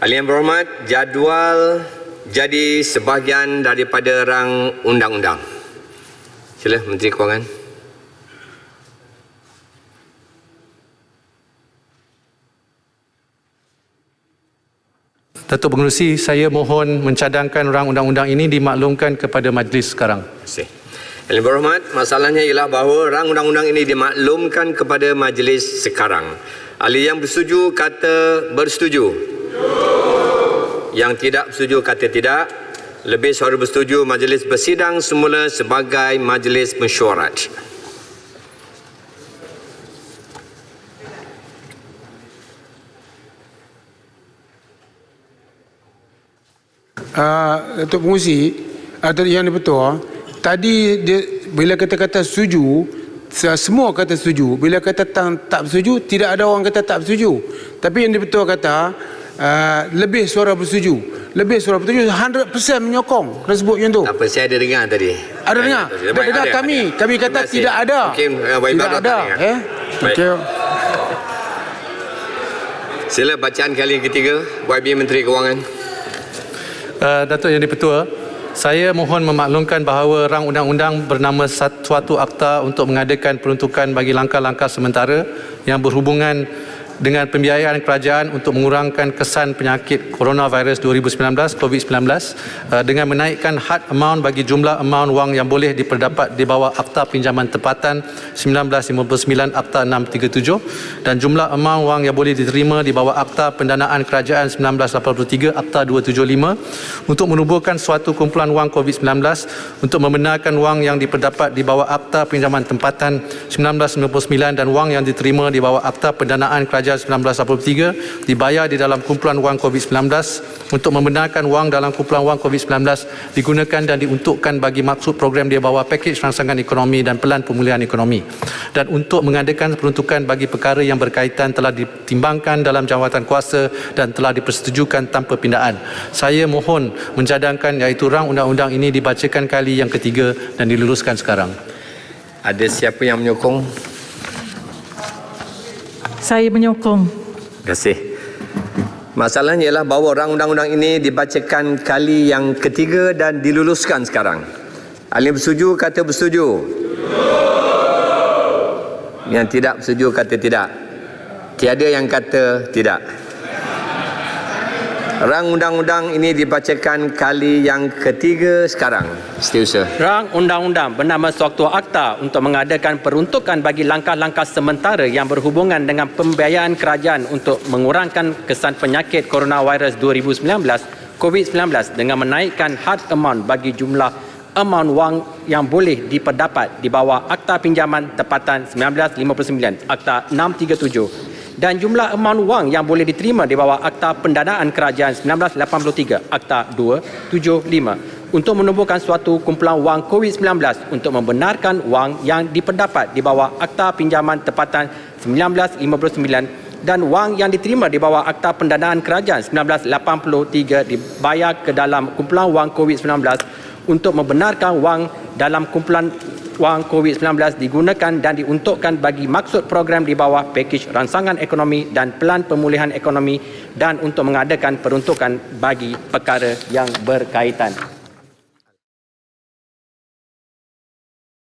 Ahli yang berhormat, jadual jadi sebahagian daripada rang undang-undang. Sila Menteri Kewangan. Datuk Pengerusi, saya mohon mencadangkan rang undang-undang ini dimaklumkan kepada majlis sekarang. Terima kasih. Yang berhormat, masalahnya ialah bahawa rang undang-undang ini dimaklumkan kepada majlis sekarang. Ahli yang bersetuju kata bersetuju. Yang tidak bersetuju kata tidak. Lebih suara bersetuju, majlis bersidang semula sebagai majlis mesyuarat. Datuk Pengerusi, yang di-Pertua, tadi dia, bila kata-kata setuju, semua kata setuju. Bila kata tak bersetuju, tidak ada orang kata tak bersetuju. Tapi yang di-Pertua kata lebih suara bersetuju. Lebih suara bersetuju 100% menyokong. Kena sebut macam tu. Apa, saya ada dengar tadi. Ada dengar? Dengar kami kata tidak ada. Okey, tidak ada. Okey. Sila bacaan kali yang ketiga, YB Menteri Kewangan. Datuk Yang di-Pertua, saya mohon memaklumkan bahawa rang undang-undang bernama suatu akta untuk mengadakan peruntukan bagi langkah-langkah sementara yang berhubungan dengan pembiayaan kerajaan untuk mengurangkan kesan penyakit coronavirus 2019 COVID-19 dengan menaikkan had amount bagi jumlah amount wang yang boleh diperdapat di bawah Akta Pinjaman Tempatan 1959 Akta 637 dan jumlah amount wang yang boleh diterima di bawah Akta Pendanaan Kerajaan 1983 Akta 275 untuk menubuhkan suatu kumpulan wang COVID-19 untuk membenarkan wang yang diperdapat di bawah Akta Pinjaman Tempatan 1999 dan wang yang diterima di bawah Akta Pendanaan Kerajaan 1983 dibayar di dalam kumpulan wang COVID-19 untuk membenarkan wang dalam kumpulan wang COVID-19 digunakan dan diuntukkan bagi maksud program di bawah pakej rangsangan ekonomi dan pelan pemulihan ekonomi dan untuk mengadakan peruntukan bagi perkara yang berkaitan telah ditimbangkan dalam jawatan kuasa dan telah dipersetujukan tanpa pindaan. Saya mohon mencadangkan iaitu rang undang-undang ini dibacakan kali yang ketiga dan diluluskan sekarang. Ada siapa yang menyokong? Saya menyokong. Terima kasih. Masalahnya ialah bahawa rang undang-undang ini dibacakan kali yang ketiga dan diluluskan sekarang. Ahli bersetuju kata bersetuju. Yang tidak bersetuju kata tidak. Tiada yang kata tidak. Rang undang-undang ini dibacakan kali yang ketiga sekarang. Setiausaha. Rang undang-undang bernama suatu akta untuk mengadakan peruntukan bagi langkah-langkah sementara yang berhubungan dengan pembiayaan kerajaan untuk mengurangkan kesan penyakit coronavirus 2019 COVID-19 dengan menaikkan had amount bagi jumlah amount wang yang boleh diperdapat di bawah Akta Pinjaman Tempatan 1959 Akta 637 dan jumlah amount wang yang boleh diterima di bawah Akta Pendanaan Kerajaan 1983 Akta 275 untuk menubuhkan suatu kumpulan wang COVID-19 untuk membenarkan wang yang diperdapat di bawah Akta Pinjaman Tempatan 1959 dan wang yang diterima di bawah Akta Pendanaan Kerajaan 1983 dibayar ke dalam kumpulan wang COVID-19 untuk membenarkan wang dalam kumpulan wang COVID-19 digunakan dan diuntukkan bagi maksud program di bawah pakej rangsangan ekonomi dan pelan pemulihan ekonomi dan untuk mengadakan peruntukan bagi perkara yang berkaitan.